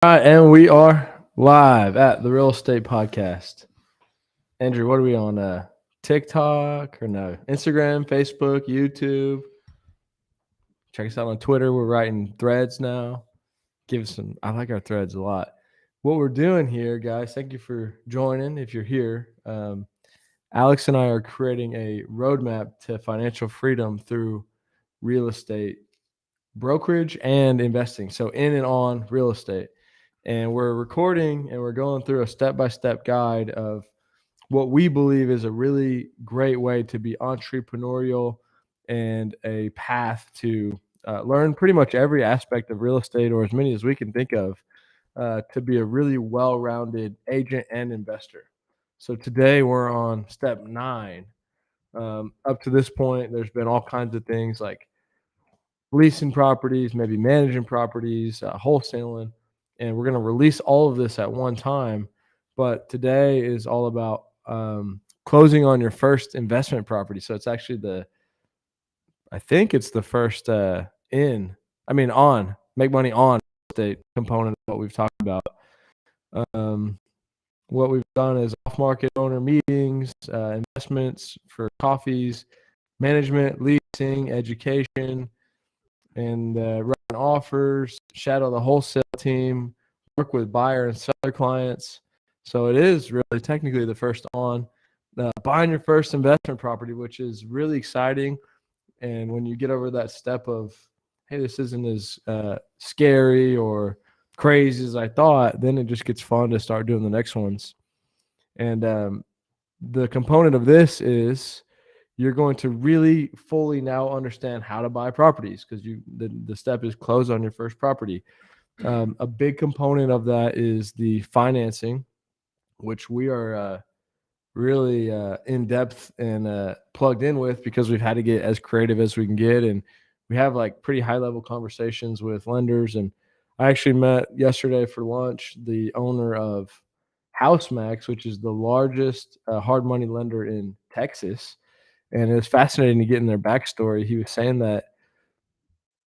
All right, and we are live at the Real Estate Podcast. Andrew, what are we on? TikTok or no? Instagram, Facebook, YouTube. Check us out on Twitter. We're writing threads now. Give us some. I like our threads a lot. What we're doing here, guys. Thank you for joining. If you're here, Alex and I are creating a roadmap to financial freedom through real estate brokerage and investing. So in and on real estate. And we're recording and we're going through a step-by-step guide of what we believe is a really great way to be entrepreneurial and a path to learn pretty much every aspect of real estate, or as many as we can think of, to be a really well-rounded agent and investor. So today we're on step 9. Up to this point, there's been all kinds of things like leasing properties, maybe managing properties, wholesaling, and we're going to release all of this at one time. But today is all about closing on your first investment property. So it's actually I think it's the first make money on estate component of what we've talked about. Um, what we've done is off-market owner meetings, investments for coffees, management, leasing, education, and run offers, shadow the wholesale team, work with buyer and seller clients. So it is really technically the first on buying your first investment property, which is really exciting. And when you get over that step of, hey, this isn't as scary or crazy as I thought, then it just gets fun to start doing the next ones. And the component of this is you're going to really fully now understand how to buy properties because the step is close on your first property. A big component of that is the financing, which we are really in depth and plugged in with because we've had to get as creative as we can get. And we have like pretty high level conversations with lenders. And I actually met yesterday for lunch the owner of HouseMax, which is the largest hard money lender in Texas. And it was fascinating to get in their backstory. He was saying that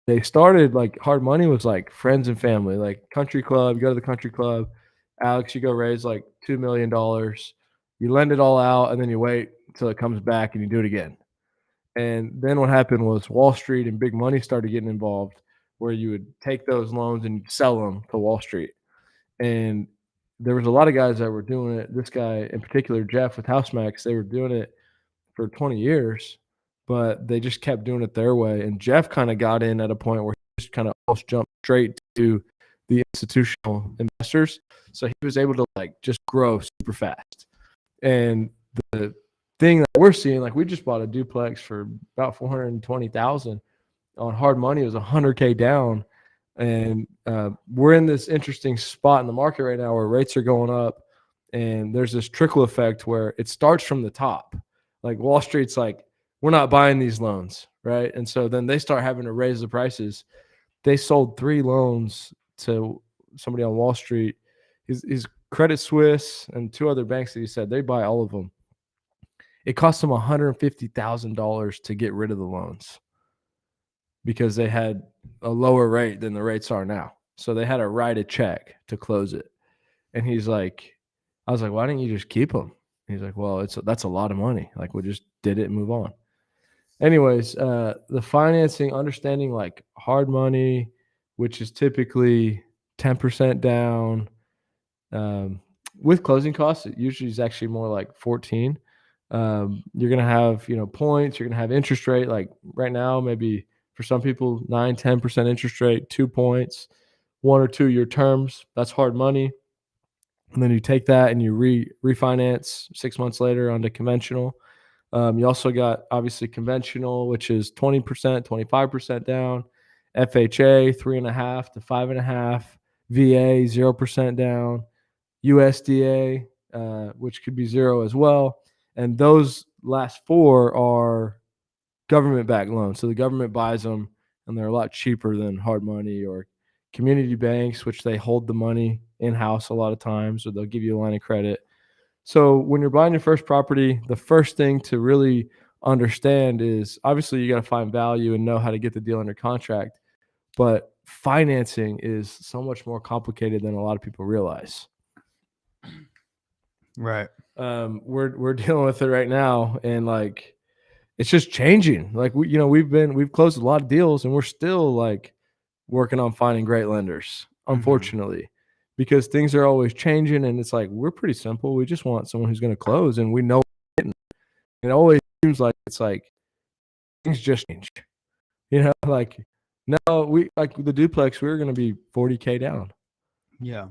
they started like hard money was like friends and family, like country club. You go to the country club, Alex, you go raise like $2 million. You lend it all out, and then you wait until it comes back, and you do it again. And then what happened was Wall Street and big money started getting involved, where you would take those loans and you'd sell them to Wall Street. And there was a lot of guys that were doing it. This guy in particular, Jeff with HouseMax, they were doing it for 20 years, but they just kept doing it their way. And Jeff kind of got in at a point where he just kind of almost jumped straight to the institutional investors. So he was able to like just grow super fast. And the thing that we're seeing, like we just bought a duplex for about 420,000 on hard money. It was 100K down. And we're in this interesting spot in the market right now where rates are going up, and there's this trickle effect where it starts from the top. Like Wall Street's like, we're not buying these loans, right? And so then they start having to raise the prices. They sold 3 loans to somebody on Wall Street. His Credit Suisse and 2 other banks that he said, they buy all of them. It cost them $150,000 to get rid of the loans because they had a lower rate than the rates are now. So they had to write a check to close it. And he's like, I was like, why didn't you just keep them? He's like, well, that's a lot of money. Like we just did it and move on. Anyways, the financing, understanding like hard money, which is typically 10% down. With closing costs, it usually is actually more like 14. You're gonna have points. You're gonna have interest rate. Like right now, maybe for some people 9-10% interest rate, 2 points, 1 or 2 year terms. That's hard money. And then you take that and you refinance 6 months later onto conventional. You also got obviously conventional, which is 20%, 25% down. FHA 3.5 to 5.5. VA 0% down. USDA, which could be 0 as well. And those last 4 are government-backed loans. So the government buys them, and they're a lot cheaper than hard money or community banks, which they hold the money in-house a lot of times, or they'll give you a line of credit. So when you're buying your first property, the first thing to really understand is obviously you got to find value and know how to get the deal under contract. But financing is so much more complicated than a lot of people realize. Right. We're dealing with it right now, and like it's just changing. Like we've closed a lot of deals, and we're still like working on finding great lenders, unfortunately, because things are always changing, and it's like we're pretty simple. We just want someone who's going to close, and we know it always seems like it's like things just change. Like no, we like the duplex. We were going to be $40K down. Yeah.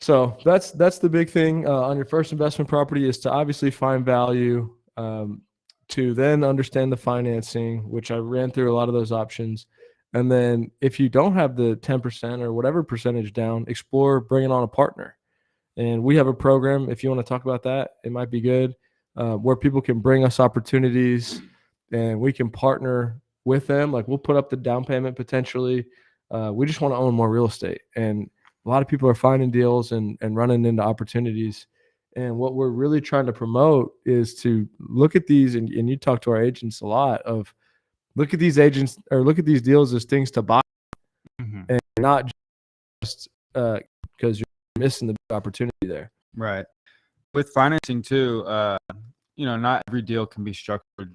So that's the big thing on your first investment property is to obviously find value, to then understand the financing, which I ran through a lot of those options. And then if you don't have the 10% or whatever percentage down, explore bringing on a partner. And we have a program, if you want to talk about that, it might be good, where people can bring us opportunities and we can partner with them. Like we'll put up the down payment potentially. We just want to own more real estate. And a lot of people are finding deals and running into opportunities. And what we're really trying to promote is to look at these, and you talk to our agents a lot, of look at these agents or look at these deals as things to buy, and not just because you're missing the big opportunity there. Right. With financing too, not every deal can be structured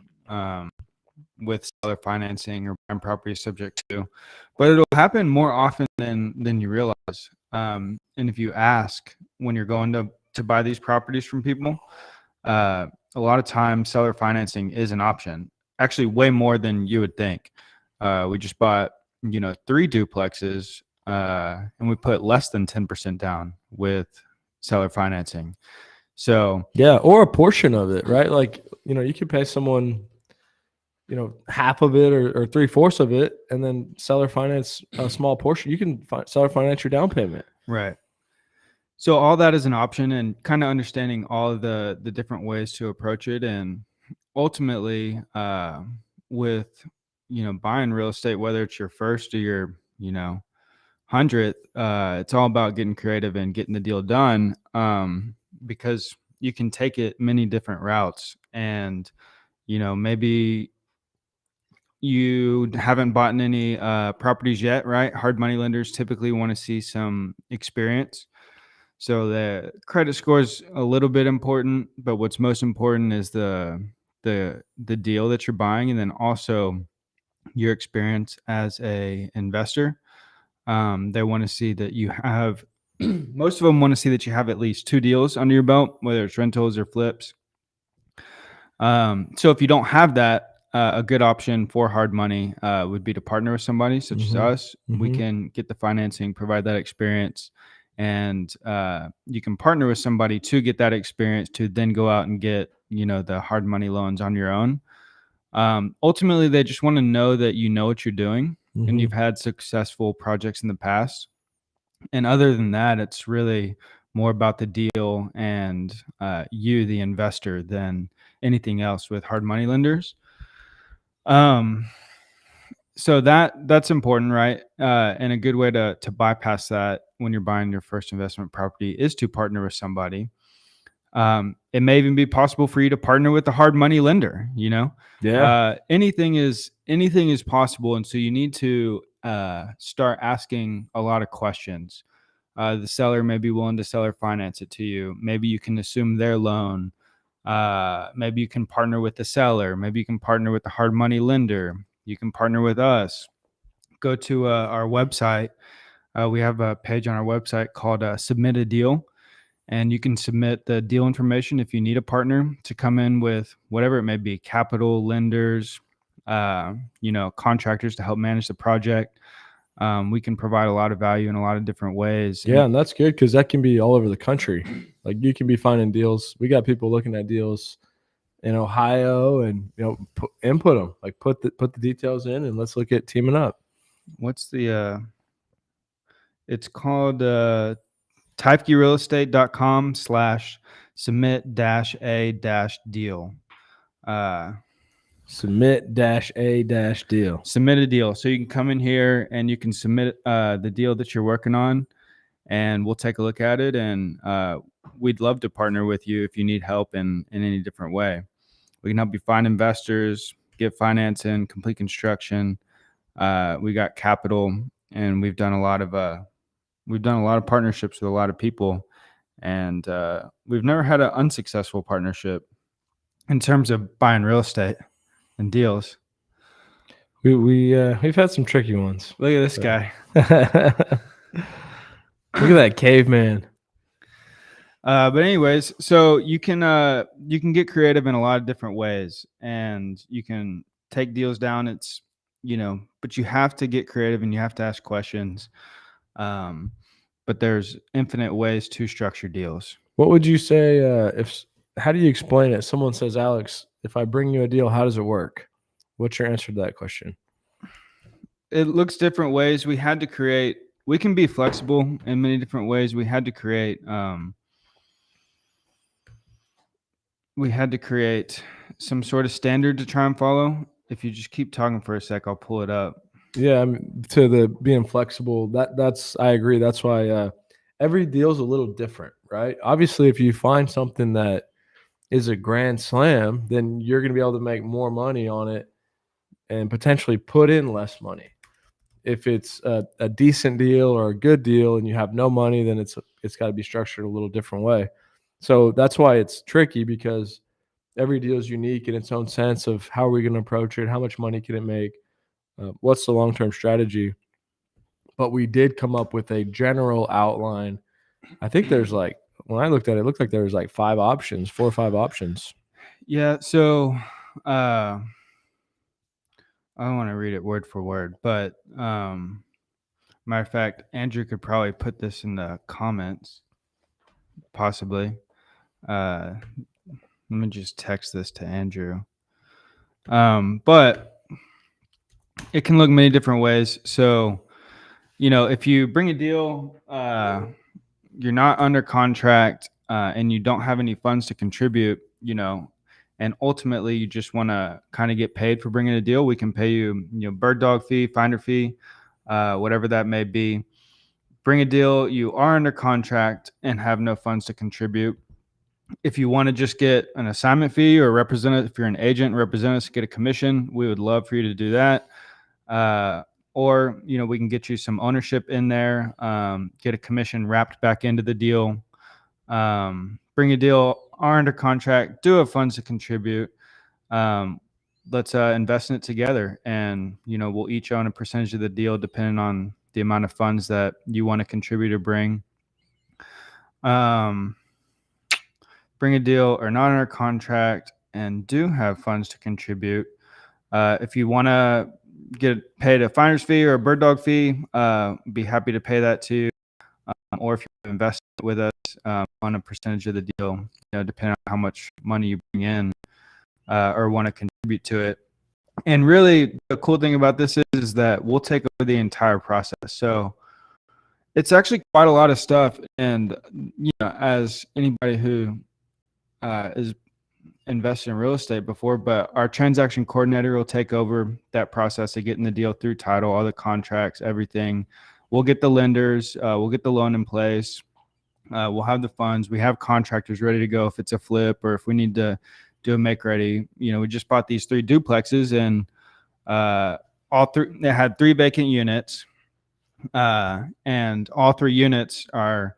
with seller financing or prime property subject to, but it'll happen more often than you realize. And if you ask when you're going to buy these properties from people, a lot of times seller financing is an option. Actually, way more than you would think. We just bought 3 duplexes, and we put less than 10% down with seller financing. So yeah, or a portion of it, right? Like you could pay someone half of it or 3/4 of it, and then seller finance a small portion. You can seller finance your down payment. Right. So all that is an option, and kind of understanding all of the different ways to approach it. And ultimately, with buying real estate, whether it's your first or your 100th, it's all about getting creative and getting the deal done, because you can take it many different routes. And maybe you haven't bought any properties yet, right? Hard money lenders typically want to see some experience. So the credit score is a little bit important, but what's most important is the deal that you're buying, and then also your experience as a investor. They want to see that you have most of them want to see that you have at least 2 deals under your belt, whether it's rentals or flips. So if you don't have that, a good option for hard money would be to partner with somebody such as us. We can get the financing, provide that experience, and you can partner with somebody to get that experience to then go out and get the hard money loans on your own. Ultimately, they just want to know that you know what you're doing and you've had successful projects in the past. And other than that, it's really more about the deal and you, the investor, than anything else with hard money lenders. So that's important, right? And a good way to bypass that when you're buying your first investment property is to partner with somebody. It may even be possible for you to partner with a hard money lender. Anything is possible, and so you need to start asking a lot of questions. The seller may be willing to seller finance it to you. Maybe you can assume their loan. Maybe you can partner with the seller. Maybe you can partner with the hard money lender. You can partner with us. Go to our website. We have a page on our website called Submit a Deal. And you can submit the deal information if you need a partner to come in with whatever it may be, capital, lenders, contractors to help manage the project. We can provide a lot of value in a lot of different ways. Yeah, and that's good because that can be all over the country. Like you can be finding deals. We got people looking at deals in Ohio, and input them. Like put the details in, and let's look at teaming up. What's the? It's called typekeyrealestate.com/submit-a-deal. Submit-a-deal. Submit a deal. So you can come in here and you can submit the deal that you're working on, and we'll take a look at it. And we'd love to partner with you if you need help in any different way. We can help you find investors, get financing, complete construction. We got capital, and we've done a lot of partnerships with a lot of people, and we've never had an unsuccessful partnership in terms of buying real estate and deals. We've had some tricky ones. Look at this guy. Look at that caveman. But anyways, so you can get creative in a lot of different ways, and you can take deals down. It's, but you have to get creative and you have to ask questions. But there's infinite ways to structure deals. What would you say how do you explain it? Someone says, Alex, if I bring you a deal, how does it work? What's your answer to that question? It looks different ways. We can be flexible in many different ways. We had to create some sort of standard to try and follow. If you just keep talking for a sec, I'll pull it up. Yeah, I mean, to the being flexible, that's I agree. That's why every deal's a little different, right? Obviously, if you find something that is a grand slam, then you're going to be able to make more money on it and potentially put in less money. If it's a decent deal or a good deal and you have no money, then it's got to be structured a little different way. So that's why it's tricky, because every deal is unique in its own sense of how are we going to approach it, how much money can it make, what's the long-term strategy. But we did come up with a general outline. I think there's when I looked at it, it looked like there was 4 or 5 options. Yeah, so I don't want to read it word for word, but matter of fact, Andrew could probably put this in the comments, possibly. Let me just text this to Andrew. But it can look many different ways. So, if you bring a deal, you're not under contract, and you don't have any funds to contribute, and ultimately you just want to kind of get paid for bringing a deal, we can pay you, bird dog fee, finder fee, whatever that may be. Bring a deal, you are under contract and have no funds to contribute. If you want to just get an assignment fee or represent it, if you're an agent, represent us, get a commission, we would love for you to do that. Or, we can get you some ownership in there, get a commission wrapped back into the deal. Bring a deal, are under contract, do have funds to contribute. Let's invest in it together, and we'll each own a percentage of the deal depending on the amount of funds that you want to contribute or bring. Bring a deal, or not under contract and do have funds to contribute. If you want to get paid a finder's fee or a bird dog fee, be happy to pay that too. Or if you invest with us on a percentage of the deal, depending on how much money you bring in or want to contribute to it. And really, the cool thing about this is that we'll take over the entire process. So it's actually quite a lot of stuff. And as anybody who is invested in real estate before, but our transaction coordinator will take over that process of getting the deal through title, all the contracts, everything. We'll get the lenders, we'll get the loan in place, we'll have the funds, we have contractors ready to go if it's a flip or if we need to do a make ready. We just bought these 3 duplexes, and they had 3 vacant units, and all 3 units are,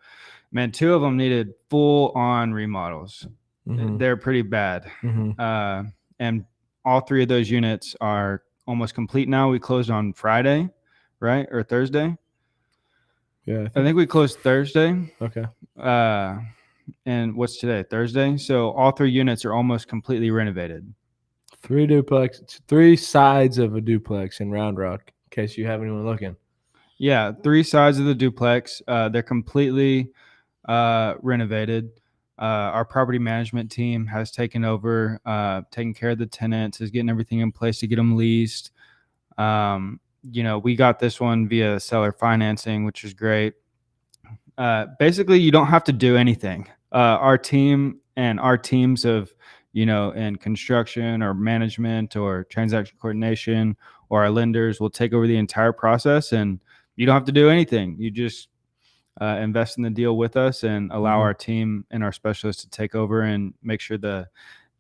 2 of them needed full on remodels. Mm-hmm. They're pretty bad. Mm-hmm. And all 3 of those units are almost complete now. We closed on Friday, right? Or Thursday? Yeah. I think we closed Thursday. Okay. And what's today? Thursday. So all 3 units are almost completely renovated. 3 sides of a duplex in Round Rock, in case you have anyone looking. Yeah, 3 sides of the duplex. They're completely renovated. Our property management team has taken over, taking care of the tenants, is getting everything in place to get them leased. We got this one via seller financing, which is great. Basically, you don't have to do anything. Our team and our teams of, in construction or management or transaction coordination or our lenders will take over the entire process, and you don't have to do anything. You just invest in the deal with us and allow our team and our specialists to take over and make sure the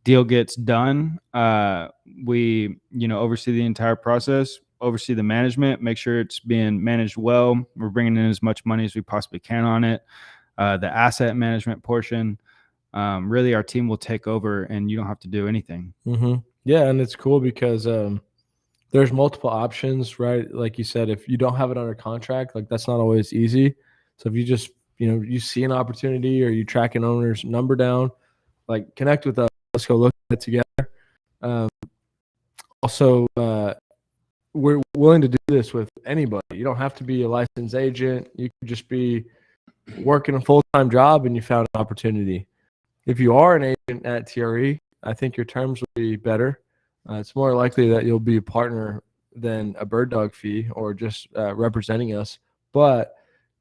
deal gets done. We, oversee the entire process. oversee the management, make sure it's being managed well. We're bringing in as much money as we possibly can on it. The asset management portion, really our team will take over and you don't have to do anything. Yeah, and it's cool because there's multiple options, right? Like you said, if you don't have it under contract, like that's not always easy. So if you just, you see an opportunity or you track an owner's number down, like connect with us. Let's go look at it together. Also, we're willing to do this with anybody. You don't have to be a licensed agent. You could just be working a full-time job and you found an opportunity. If you are an agent at TRE, I think your terms will be better. It's more likely that you'll be a partner than a bird dog fee or just representing us. But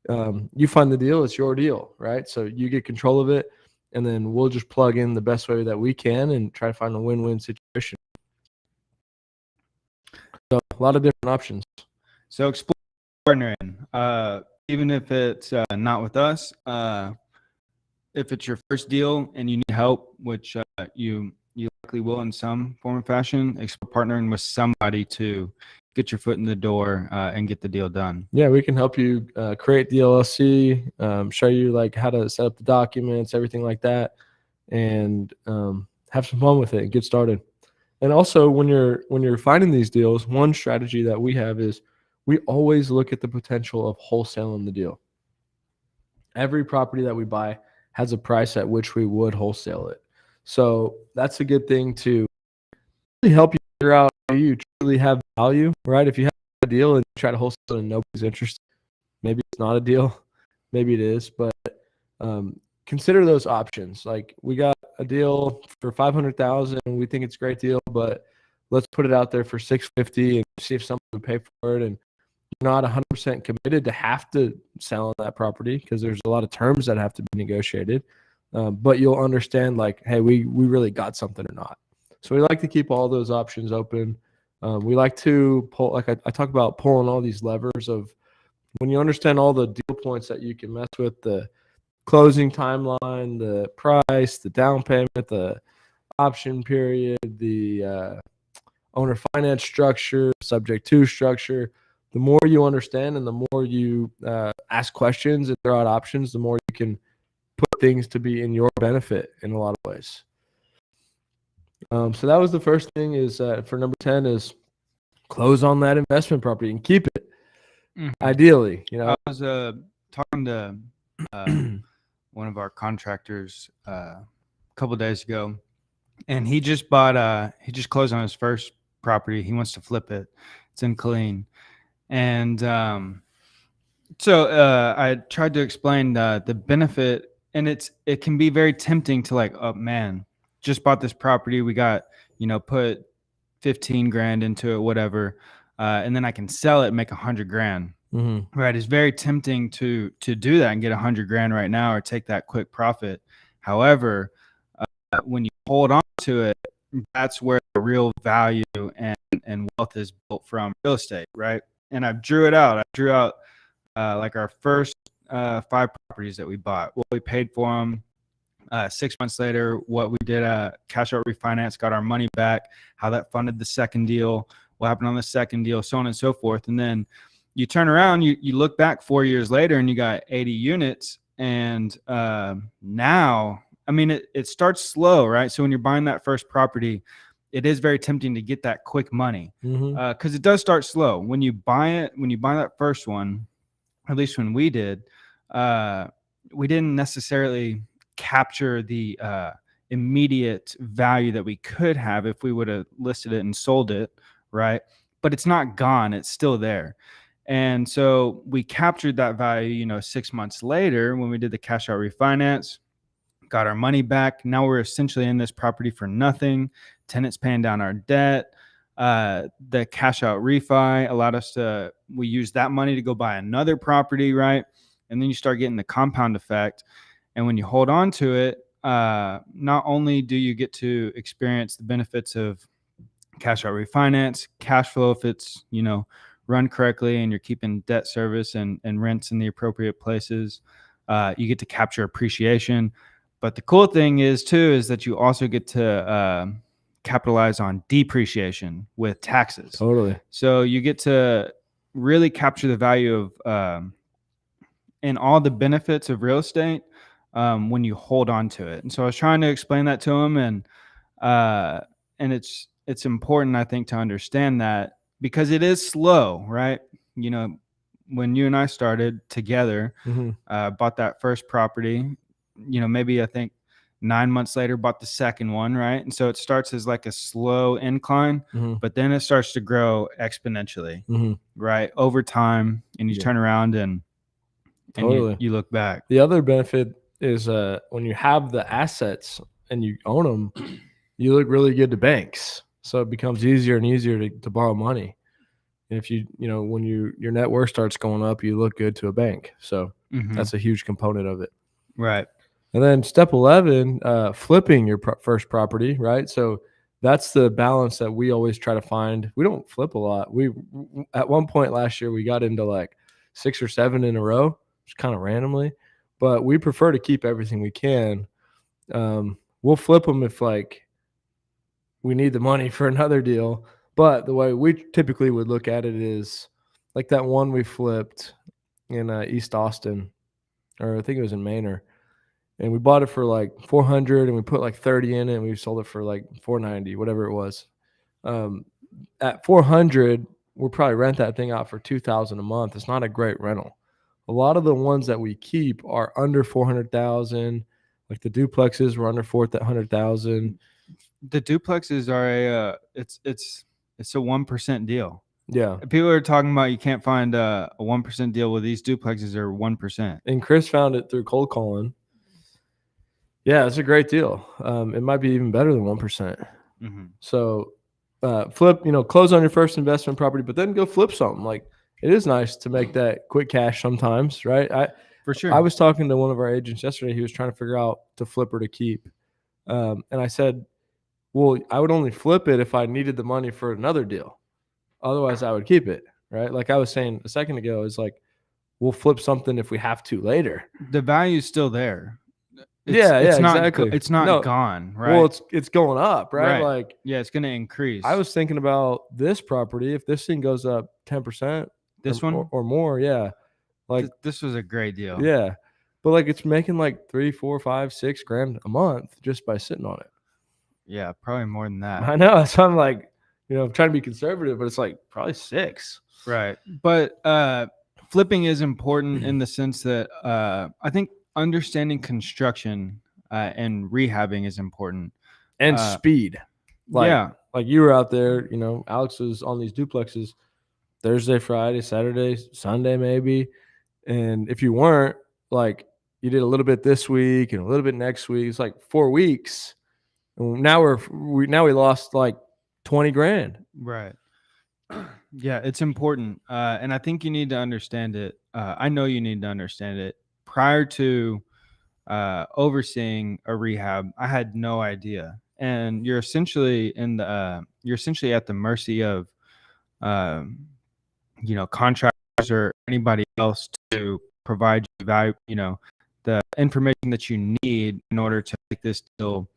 you find the deal, it's your deal, right? So you get control of it, and then we'll just plug in the best way that we can and try to find a win-win situation. So a lot of different options. So explore partnering, even if it's not with us. If it's your first deal and you need help, which you likely will in some form or fashion, explore partnering with somebody to get your foot in the door and get the deal done. Yeah, we can help you create the LLC, show you like how to set up the documents, everything like that, and have some fun with it and get started. And also, when you're finding these deals, one strategy that we have is we always look at the potential of wholesaling the deal. Every property that we buy has a price at which we would wholesale it. So that's a good thing to really help you figure out how you truly have value, right? If you have a deal and you try to wholesale it and nobody's interested, maybe it's not a deal, maybe it is, but consider those options. Like we got a deal for $500,000, we think it's a great deal, but let's put it out there for $650 and see if someone would pay for it. And you're not 100% committed to have to sell on that property because there's a lot of terms that have to be negotiated. But you'll understand like, hey, we really got something or not. So we like to keep all those options open. We like to pull, like I talk about pulling all these levers of when you understand all the deal points that you can mess with, the closing timeline, the price, the down payment, the option period, the owner finance structure, subject to structure. The more you understand and the more you ask questions and throw out options, the more you can put things to be in your benefit in a lot of ways. So that was the first thing is for number 10 is close on that investment property and keep it. Ideally, I was talking to one of our contractors a couple of days ago, and he just closed on his first property. He wants to flip it. It's in Killeen. And so I tried to explain the benefit, and it can be very tempting to like, oh man, just bought this property. We got, put 15 grand into it, whatever. And then I can sell it and make $100,000. Mm-hmm. Right. It's very tempting to do that and get $100,000 right now or take that quick profit. However, when you hold on to it, that's where the real value and wealth is built from real estate. Right. And I drew it out. Like our first 5 properties that we bought, what we paid for them. 6 months later, what we did, cash out refinance, got our money back, how that funded the second deal, what happened on the second deal, so on and so forth. And then you turn around, you look back 4 years later and you got 80 units. And now, I mean, it starts slow, right? So when you're buying that first property, it is very tempting to get that quick money because it does start slow. When you buy that first one, at least when we did, we didn't necessarily capture the immediate value that we could have if we would have listed it and sold it, right? But it's not gone, it's still there. And so we captured that value, 6 months later when we did the cash out refinance, got our money back. Now we're essentially in this property for nothing. Tenants paying down our debt. The cash out refi allowed us we used that money to go buy another property, right? And then you start getting the compound effect. And when you hold on to it, not only do you get to experience the benefits of cash out refinance, cash flow if it's, run correctly and you're keeping debt service and rents in the appropriate places, you get to capture appreciation. But the cool thing is that you also get to capitalize on depreciation with taxes. Totally. So you get to really capture the value of and all the benefits of real estate when you hold on to it. And so I was trying to explain that to him, and it's important, I think, to understand that, because it is slow, right? You know, when you and I started together, bought that first property, you know, maybe I think 9 months later bought the second one, right? And so it starts as like a slow incline, but then it starts to grow exponentially, right, over time. And you turn around and Totally. you look back. The other benefit is when you have the assets and you own them, you look really good to banks. So it becomes easier and easier to borrow money. And if when your net worth starts going up, you look good to a bank. So that's a huge component of it. Right. And then step 11, flipping your first property, right? So that's the balance that we always try to find. We don't flip a lot. We at one point last year, we got into like 6 or 7 in a row, just kind of randomly, but we prefer to keep everything we can. We'll flip them if like we need the money for another deal. But the way we typically would look at it is like that one we flipped in East Austin, or I think it was in Manor. And we bought it for like 400 and we put like 30 in it and we sold it for like 490, whatever it was. At 400, we'll probably rent that thing out for 2,000 a month. It's not a great rental. A lot of the ones that we keep are under 400,000. Like the duplexes were under 400,000. The duplexes are it's a 1% deal. Yeah. People are talking about you can't find a 1% deal. Well, these duplexes are 1%. And Chris found it through cold calling. Yeah, it's a great deal. It might be even better than 1%. So flip, close on your first investment property, but then go flip something. Like it is nice to make that quick cash sometimes, right? For sure. I was talking to one of our agents yesterday. He was trying to figure out to flip or to keep. And I said, well, I would only flip it if I needed the money for another deal. Otherwise, I would keep it, right? Like I was saying a second ago, is like we'll flip something if we have to later. The value is still there. Exactly. It's not gone, right? Well, it's going up, right? Like, yeah, it's going to increase. I was thinking about this property. If this thing goes up 10%, this one or more, yeah, like this was a great deal. Yeah, but like it's making like 3, 4, 5, 6 grand a month just by sitting on it. Yeah, probably more than that. I know. So I'm like, I'm trying to be conservative, but it's like probably 6. Right. But flipping is important in the sense that I think understanding construction and rehabbing is important. And speed. Like you were out there, Alex was on these duplexes Thursday, Friday, Saturday, Sunday maybe. And if you weren't, like you did a little bit this week and a little bit next week, it's like 4 weeks. And now we lost like 20 grand. Right. Yeah, it's important. And I think you need to understand it. I know you need to understand it. Prior to overseeing a rehab, I had no idea. And you're essentially at the mercy of contractors or anybody else to provide you value, the information that you need in order to make this deal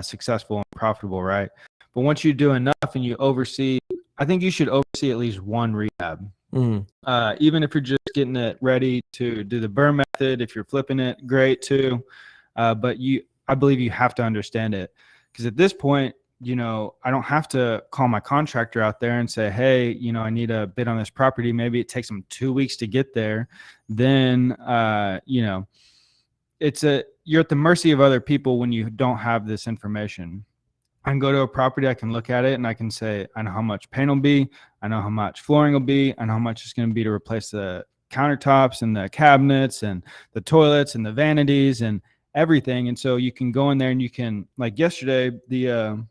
successful and profitable, right? But once you do enough and you oversee, I think you should oversee at least one rehab. Even if you're just getting it ready to do the burn method, if you're flipping it, great too. But I believe you have to understand it, because at this point, I don't have to call my contractor out there and say, hey, I need a bid on this property. Maybe it takes them 2 weeks to get there. Then, you're at the mercy of other people when you don't have this information. I can go to a property, I can look at it, and I can say, I know how much paint will be, I know how much flooring will be, I know how much it's going to be to replace the countertops and the cabinets and the toilets and the vanities and everything. And so you can go in there and you can, like yesterday, the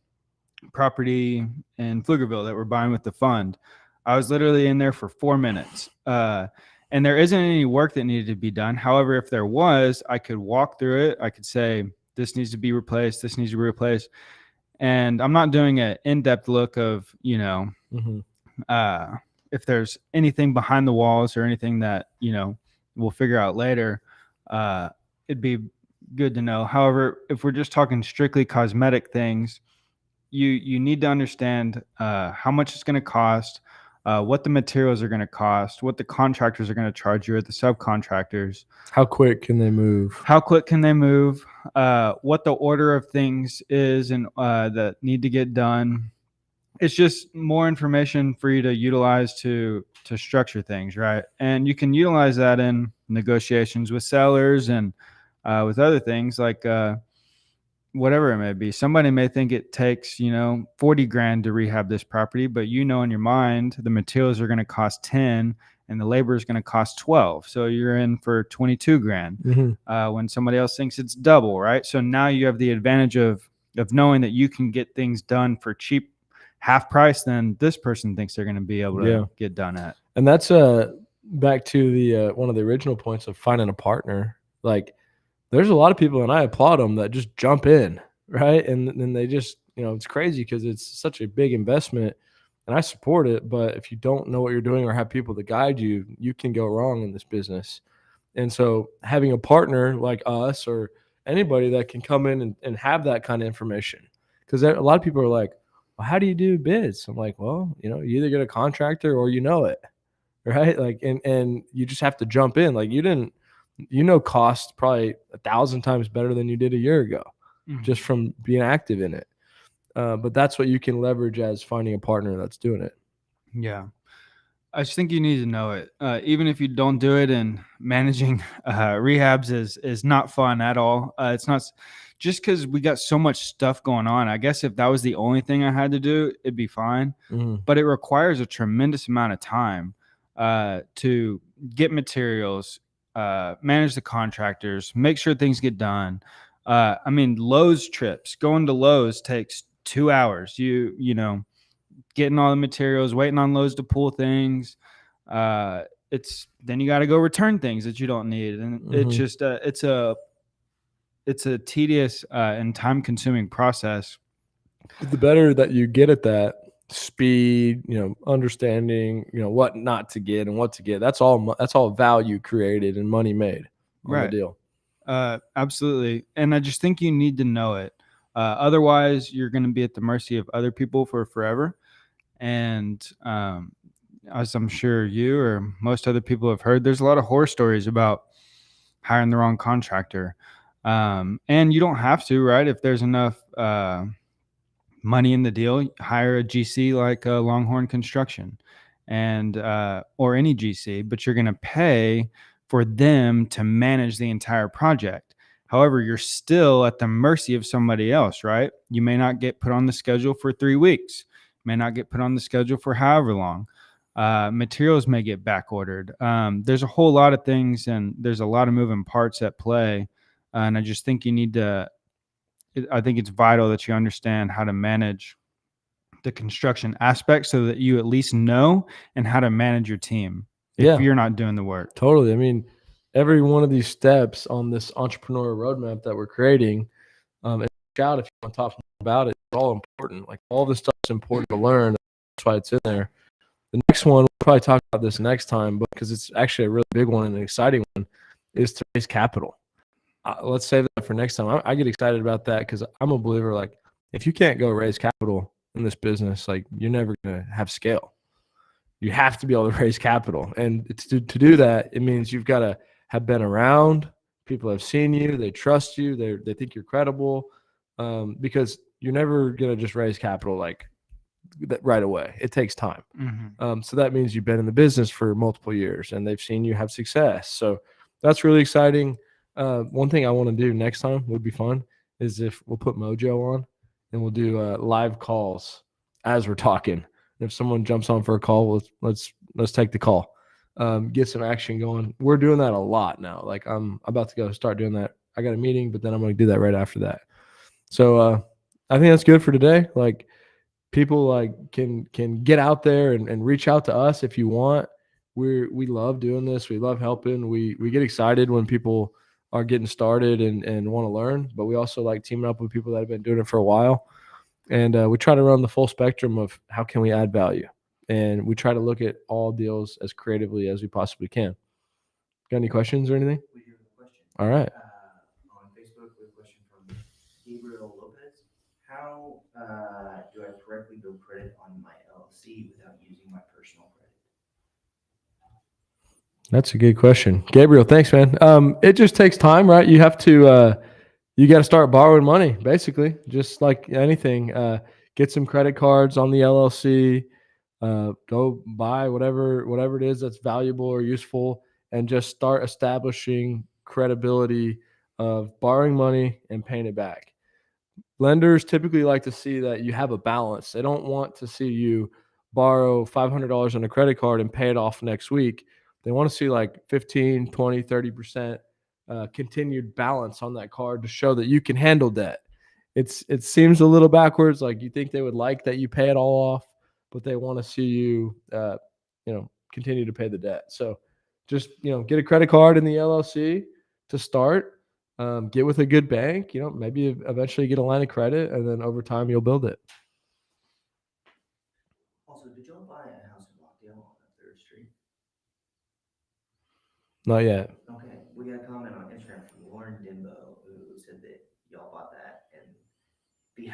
property in Pflugerville that we're buying with the fund, I was literally in there for 4 minutes. And there isn't any work that needed to be done. However, if there was, I could walk through it. I could say, this needs to be replaced. This needs to be replaced. And I'm not doing an in-depth look of, if there's anything behind the walls or anything that, we'll figure out later. It'd be good to know. However, if we're just talking strictly cosmetic things, you need to understand how much it's going to cost, what the materials are going to cost, what the contractors are going to charge you, or the subcontractors. How quick can they move? How quick can they move? What the order of things is and that need to get done. It's just more information for you to utilize to structure things, right? And you can utilize that in negotiations with sellers and with other things like whatever it may be. Somebody may think it takes 40 grand to rehab this property, but in your mind the materials are going to cost 10 and the labor is going to cost 12, so you're in for 22 grand. When somebody else thinks it's double, right? So now you have the advantage of knowing that you can get things done for cheap, half price than this person thinks they're going to be able to get done at. And that's back to the one of the original points of finding a partner. Like, there's a lot of people, and I applaud them, that just jump in, right? And then they just, it's crazy because it's such a big investment, and I support it. But if you don't know what you're doing or have people to guide you, you can go wrong in this business. And so having a partner like us or anybody that can come in and have that kind of information, because a lot of people are like, well, how do you do bids? I'm like, well, you either get a contractor or it, right? Like, and you just have to jump in. Like, cost probably 1,000 times better than you did a year ago, just from being active in it. But that's what you can leverage as finding a partner that's doing it. Yeah. I just think you need to know it. Even if you don't do it, and managing rehabs is not fun at all. It's not just because we got so much stuff going on. I guess if that was the only thing I had to do, it'd be fine. But it requires a tremendous amount of time to get materials, manage the contractors, make sure things get done. I mean, Lowe's trips, going to Lowe's takes 2 hours. Getting all the materials, waiting on Lowe's to pull things. It's then you got to go return things that you don't need, and it's just it's a tedious and time consuming process. The better that you get at that, speed, understanding, what not to get and what to get. That's all value created and money made on the deal. Absolutely, and I just think you need to know it. Otherwise, you're going to be at the mercy of other people for forever. And as I'm sure you or most other people have heard, there's a lot of horror stories about hiring the wrong contractor. And you don't have to, right? If there's enough money in the deal, hire a GC like Longhorn Construction and or any GC, but you're going to pay for them to manage the entire project. However, you're still at the mercy of somebody else, right? You may not get put on the schedule for 3 weeks. May not get put on the schedule for however long. Materials may get back ordered. There's a whole lot of things, and there's a lot of moving parts at play. And I just think I think it's vital that you understand how to manage the construction aspect so that you at least know and how to manage your team if you're not doing the work. Totally. I mean, every one of these steps on this entrepreneurial roadmap that we're creating, and shout if you want to talk about it, it's all important. Like, all this stuff is important to learn. That's why it's in there. The next one, we'll probably talk about this next time, but because it's actually a really big one and an exciting one, is to raise capital. Let's save that for next time. I get excited about that because I'm a believer, like, if you can't go raise capital in this business, like, you're never going to have scale. You have to be able to raise capital. And to do that, it means you've got to have been around. People have seen you. They trust you. They think you're credible, because you're never going to just raise capital like that right away. It takes time. So that means you've been in the business for multiple years and they've seen you have success. So that's really exciting. One thing I want to do next time would be fun is if we'll put Mojo on and we'll do live calls as we're talking. If someone jumps on for a call, let's take the call, get some action going. We're doing that a lot now. Like, I'm about to go start doing that. I got a meeting, but then I'm going to do that right after that. So I think that's good for today. Like, people can get out there and reach out to us if you want. We love doing this. We love helping. We get excited when people are getting started and want to learn, but we also like teaming up with people that have been doing it for a while. And we try to run the full spectrum of how can we add value. And we try to look at all deals as creatively as we possibly can. Got any questions or anything? We do have a question. All right. On Facebook, we have a question from Gabriel Lopez. How do I correctly build credit on my LLC without using my personal credit? That's a good question. Gabriel, thanks, man. It just takes time, right? You have to, you got to start borrowing money, basically, just like anything. Get some credit cards on the LLC. Go buy whatever it is that's valuable or useful, and just start establishing credibility of borrowing money and paying it back. Lenders typically like to see that you have a balance. They don't want to see you borrow $500 on a credit card and pay it off next week. They want to see like 15, 20, 30% continued balance on that card to show that you can handle debt. It seems a little backwards. Like you think they would like that you pay it all off, but they want to see you, continue to pay the debt. So just, get a credit card in the LLC to start. Get with a good bank, maybe eventually get a line of credit, and then over time you'll build it. Also, did y'all buy a house in Rockdale on 3rd Street? Not yet. Okay, we got a comment on Instagram from Lauren Dimbo who said that y'all bought that and beat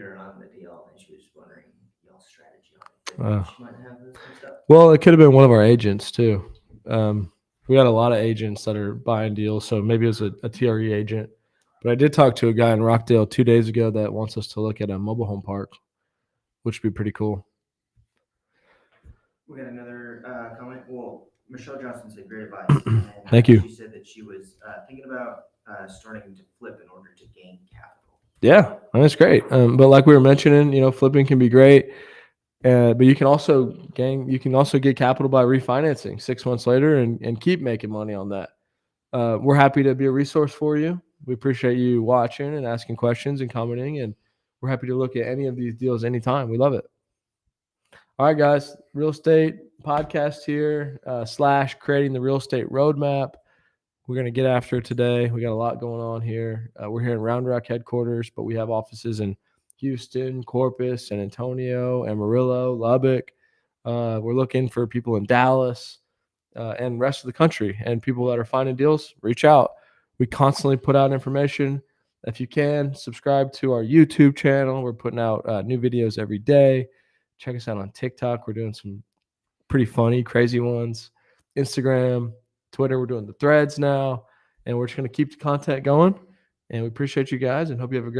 her on the deal, and she was wondering y'all's strategy on it. She might have this mixed up. Well, it could have been one of our agents too. We got a lot of agents that are buying deals, so maybe it was a TRE agent. But I did talk to a guy in Rockdale 2 days ago that wants us to look at a mobile home park, which would be pretty cool. We got another comment. Well, Michelle Johnson said great advice. And Thank you. She said that she was thinking about starting to flip in order to gain capital. Yeah, that's great. But like we were mentioning, flipping can be great. But you can also get capital by refinancing 6 months later and keep making money on that. We're happy to be a resource for you. We appreciate you watching and asking questions and commenting, and we're happy to look at any of these deals anytime. We love it. All right, guys, real estate podcast here, / creating the real estate roadmap. We're going to get after it today. We got a lot going on here. We're here in Round Rock headquarters, but we have offices in Houston, Corpus, San Antonio, Amarillo, Lubbock. We're looking for people in Dallas and rest of the country, and people that are finding deals, reach out. We constantly put out information. If you can, subscribe to our YouTube channel. We're putting out new videos every day. Check us out on TikTok. We're doing some pretty funny, crazy ones. Instagram, Twitter, we're doing the threads now, and we're just going to keep the content going. And we appreciate you guys and hope you have a great